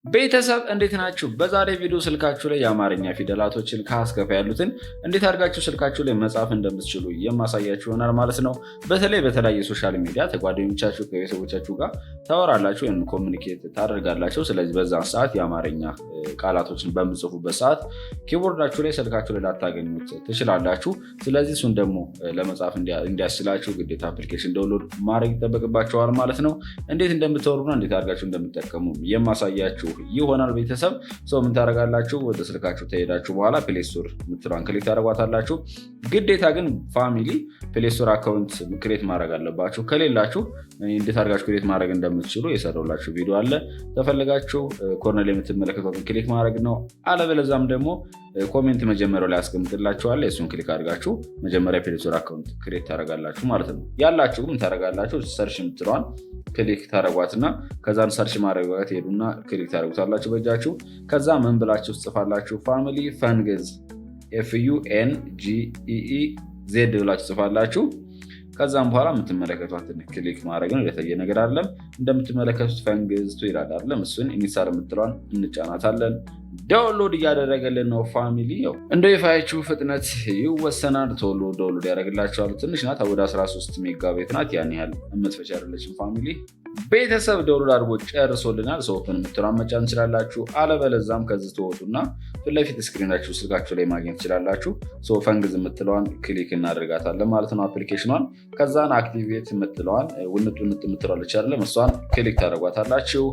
ቤተሰብ እንዴት ናችሁ? በዛሬ ቪዲዮ ስልካችሁ ላይ የአማርኛ ፊደላቶችን ከአስከፋ ያሉትን እንዴት አድርጋችሁ ስልካችሁ ላይ መጻፍ እንደምትችሉ የማሳያችሁ ይሆናል ማለት ነው። በተለይ በተለያየ ሶሻል ሚዲያ ከጓደኞቻችሁ ከቤተሰቦቻችሁ ጋር ታወራላችሁ ወይም ኮሚኒኬት ታደርጋላችሁ። ስለዚህ በዛ ሰዓት የአማርኛ ቃላቶችን በምጽፉበት ሰዓት ኪቦርዳችሁ ላይ ስልካችሁ ላይ ላታገኙት ትችላላችሁ። ስለዚህ እሱን ደግሞ ለመጻፍ እንዲያስችላችሁ ግዴታ አፕሊኬሽን ዳውንሎድ ማድረግ ይጠበቅባችኋል ማለት ነው። እንዴት እንደምታወሩና እንዴት አድርጋችሁ እንደምትጠቀሙ የማሳያችሁ ይሆናል። ቤተሰብ ምን ታደርጋላችሁ? ወደ ስልካችሁ ተሄዳችሁ በኋላ ፕሌይ ስቶር የምትለዋን ክሊክ ታደርጓታላችሁ። ግዴታ ግን ፋሚሊ ፕሌይ ስቶር አካውንት ክሬት ማድረግ አለባችሁ። ከሌላችሁ እንዴት አድርጋችሁ ክሬት ማድረግ እንደምትችሉ የሰራሁላችሁ ቪዲዮ አለ። ተፈልጋችሁ ኮርነር ላይ የምትመለከቱትን ክሊክ ማድረግ ነው። አለበለዚያም ደግሞ ኮሜንት መጀመሪያው ላይ አስቀምጥላችኋል። እሱን ክሊክ አድርጋችሁ መጀመሪያ ፕሌይ ስቶር አካውንት ክሬት ታደርጋላችሁ ማለት ነው። ያላችሁ ምን ታደርጋላችሁ? ሰርች የምትለዋን ክሊክ ታደርጓትና ከዛን ሰርች ማድረግ ትሄዱና ክሊክ ታደርጉታላችሁ በእጃችሁ። ከዛ ምን ብላችሁ ጽፋላችሁ? ፋሚሊ ፈንግዝ FUNGEEZ ብላችሁ ጽፋላችሁ። ከዛም በኋላ የምትመለከቷትን ክሊክ ማድረግ ነው። የተለየ ነገር አይደለም። እንደምትመለከቱት ፈንግዝ ይላል አይደለም? እሱን ኢንስታል የምትለዋን እንጫናታለን። ዳውንሎድ እያደረገልን ነው ፋሚሊ። እንደ ዋይፋያችሁ ፍጥነት ይወሰናል። ቶሎ ዳውንሎድ ያደርግላችኋል። ትንሽ ናት፣ ወደ 13 ሜጋባይት ናት። ያን ያህል የምትፈጭ አይደለችም ፋሚሊ። ቤተሰብ ዳውንሎድ አድርጎ ጨርሶልናል። ኦፕን የምትለዋን መጫን እንችላላችሁ። አለበለዛም ከዚህ ትወጡና ፊት ለፊት ስክሪናችሁ ስልካችሁ ላይ ማግኘት ትችላላችሁ። ፈንግዝ የምትለዋን ክሊክ እናደርጋታለን ማለት ነው አፕሊኬሽኗን። ከዛን አክቲቬት የምትለዋን ውንጥ የምትለዋለች አይደለም? እሷን ክሊክ ታደርጓታላችሁ።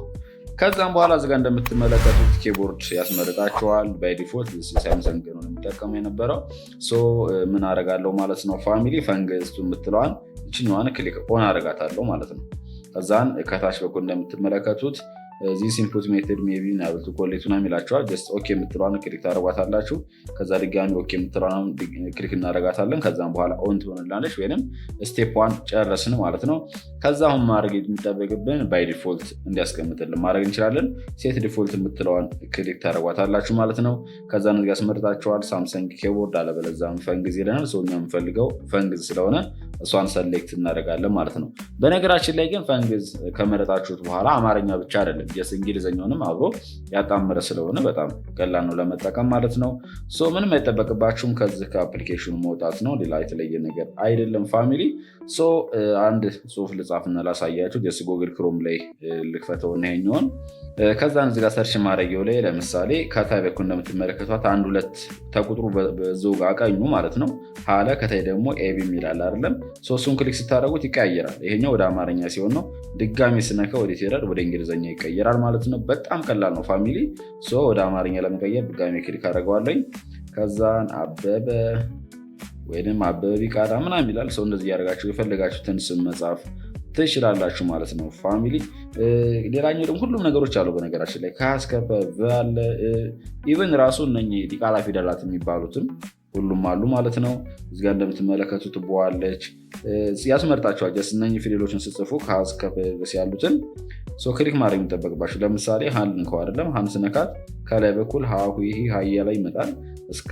ከዛም በኋላ እዚጋ እንደምትመለከቱት ኪቦርድ ያስመርጣቸዋል። ባይ ዲፎልት ሳምሰንግ ነው የሚጠቀሙ የነበረው። ምን አደርጋለሁ ማለት ነው ፋሚሊ ፈንግዝ የምትለዋን እችኛዋን ክሊክ ኦን አደርጋታለሁ ማለት ነው። ከዛን ከታች በኩል እንደምትመለከቱት ዚስ ኢንፑት ሜተድ ሜቢ ናብልቱ ኮሌክቱና የሚላቸዋል። ጀስት ኦኬ የምትለዋን ክሊክ ታደርጓታላችሁ። ከዛ ድጋሚ ኦኬ የምትለዋን ክሊክ እናደርጋታለን። ከዛም በኋላ ኦን ትሆንላለች ወይም ስቴፕ ዋን ጨረስን ማለት ነው። ከዛ አሁን ማድረግ የሚጠበቅብን ባይ ዲፎልት እንዲያስቀምጥልን ማድረግ እንችላለን። ሴት ዲፎልት የምትለዋን ክሊክ ታደርጓታላችሁ ማለት ነው። ከዛ እነዚህ ያስመርጣቸዋል። ሳምሰንግ ኪቦርድ አለበለዚያም ፈንግዝ ይለናል። እኛ የምንፈልገው ፈንግዝ ስለሆነ እሷን ሰሌክት እናደርጋለን ማለት ነው። በነገራችን ላይ ግን ፈንግዝ ከመረጣችሁት በኋላ አማርኛ ብቻ አይደለም እንግሊዝኛውንም አብሮ ያጣመረ ስለሆነ በጣም ቀላል ነው ለመጠቀም ማለት ነው። ምንም አይጠበቅባችሁም ከዚህ ከአፕሊኬሽኑ መውጣት ነው። ሌላ የተለየ ነገር አይደለም ፋሚሊ። አንድ ጽሁፍ ልጻፍና ላሳያችሁ። ጀስ ጉግል ክሮም ላይ ልክፈተውና ይሄኛውን ከዛን እዚህ ጋር ሰርች ማድረጊያው ላይ ለምሳሌ ከታይ በኩል እንደምትመለከቷት 1-2 ተቁጥሩ በዛው ጋር ቀኙ ማለት ነው። ሀለ ከታይ ደግሞ ኤቢ የሚላል አይደለም? እሱን ክሊክ ስታደርጉት ይቀያየራል። ይሄኛው ወደ አማርኛ ሲሆን ነው። ድጋሚ ስነካ ወደ ይሄዳል፣ ወደ እንግሊዝኛ ይቀየራል ማለት ነው። በጣም ቀላል ነው ፋሚሊ። ወደ አማርኛ ለመቀየር ድጋሚ ክሊክ አደርገዋለሁ። ከዛን አበበ ወይንም አበበ ቢቃዳ ምናምን ይላል። እንደዚህ ያደርጋችሁ የፈለጋችሁትን ስም መጻፍ ትችላላችሁ ማለት ነው ፋሚሊ። ሌላኛው ደግሞ ሁሉም ነገሮች አሉ በነገራችን ላይ ከአስከፈ አለ። ኢቨን ራሱ እነኚህ ዲቃላ ፊደላት የሚባሉትም ሁሉም አሉ ማለት ነው። እዚጋ እንደምትመለከቱት ቦዋለች ያስመርጣችኋል። ጀስት እነኚህ ፊደሎችን ስጽፉ ከአስከፈ ያሉትን ክሊክ ማድረግ የሚጠበቅባችሁ። ለምሳሌ ሀን እንከው አይደለም? ሀን ስነካት ከላይ በኩል ሀሁ ይሄ ሀያ ላይ ይመጣል እስከ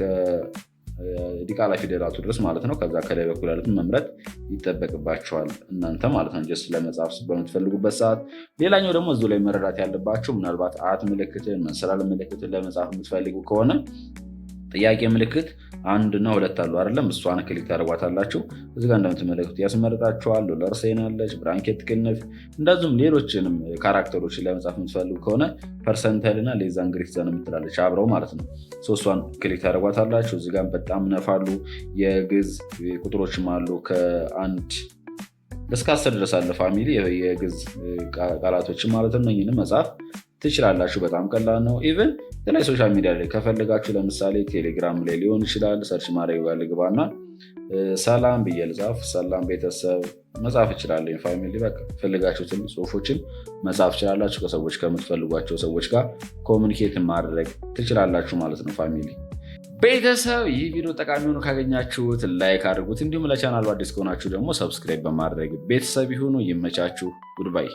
ዲቃላ ፊደላቱ ድረስ ማለት ነው። ከዛ ከላይ በኩል ያሉትን መምረጥ ይጠበቅባቸዋል እናንተ ማለት ነው ጀስት ለመጻፍ በምትፈልጉበት ሰዓት። ሌላኛው ደግሞ እዚሁ ላይ መረዳት ያለባቸው ምናልባት አት ምልክትን መሰላል ምልክትን ለመጻፍ የምትፈልጉ ከሆነ ጥያቄ ምልክት 1 እና 2 አሉ አይደለም? እሷን ክሊክ ታደርጓታላችሁ። እዚጋ እንደምትመለከቱት ያስመርጣችኋል። ዶላር ሳይን አለች፣ ብራንኬት ቅንፍ፣ እንደዚሁም ሌሎችንም ካራክተሮችን ለመጻፍ የምትፈልጉ ከሆነ ፐርሰንታይል እና ሌዛን ግሪትዘን የምትላለች አብረው ማለት ነው። እሷን ክሊክ ታደርጓታላችሁ። እዚጋ በጣም ነፋሉ የግዕዝ ቁጥሮችም አሉ ከ1 እስከ 10 ድረስ አለ ፋሚሊ የግዕዝ ቃላቶችን ማለት ነው። እነኝንም መጻፍ ትችላላችሁ። በጣም ቀላል ነው። ኢቨን የተለያዩ ሶሻል ሚዲያ ላይ ከፈለጋችሁ ለምሳሌ ቴሌግራም ላይ ሊሆን ይችላል። ሰርች ማድረግ ልግባና ሰላም ብዬ ልጻፍ። ሰላም ቤተሰብ መጻፍ እችላለሁ ፋሚሊ። በቃ ፈልጋችሁትን ጽሁፎችን መጻፍ ትችላላችሁ። ከሰዎች ከምትፈልጓቸው ሰዎች ጋር ኮሚኒኬት ማድረግ ትችላላችሁ ማለት ነው ፋሚሊ። ቤተሰብ ይህ ቪዲዮ ጠቃሚ ሆኖ ካገኛችሁት ላይክ አድርጉት። እንዲሁም ለቻናሉ አዲስ ከሆናችሁ ደግሞ ሰብስክራይብ በማድረግ ቤተሰብ ይሁኑ። ይመቻችሁ። ጉድባይ